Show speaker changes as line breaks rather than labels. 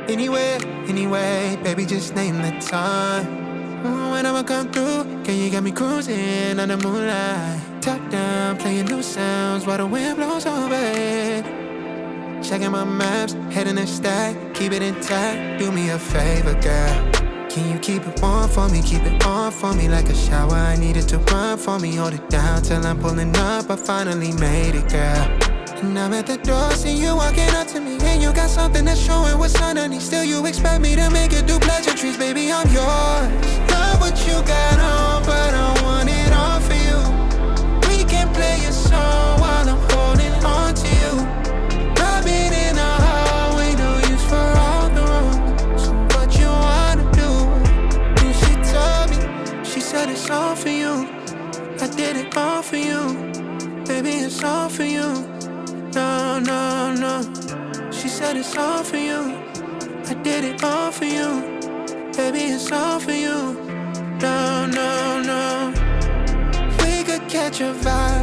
Anywhere, anyway, baby, just name the time. When I'ma come through, can you get me cruising under moonlight? Top down, playing new sounds while the wind blows over. Checking my maps, heading a stack, keep it intact. Do me a favor, girl. Can you keep it warm for me, keep it on for me like a shower? I need it to run for me, hold it down till I'm pulling up. I finally made it, girl. And I'm at the door, see you walking up to me, and you got something that's showing what's underneath. Still you expect me to make it do pleasantries, baby, I'm yours. Love what you got on, but I want it all for you. We can play a song while I'm holding on to you. Rubbing in the hallway, no use for all the rooms. So what you wanna do? And she told me, she said it's all for you. I did it all for you. Baby, it's all for you. No, no, no. She said it's all for you. I did it all for you. Baby, it's all for you. No, no, no. We could catch a vibe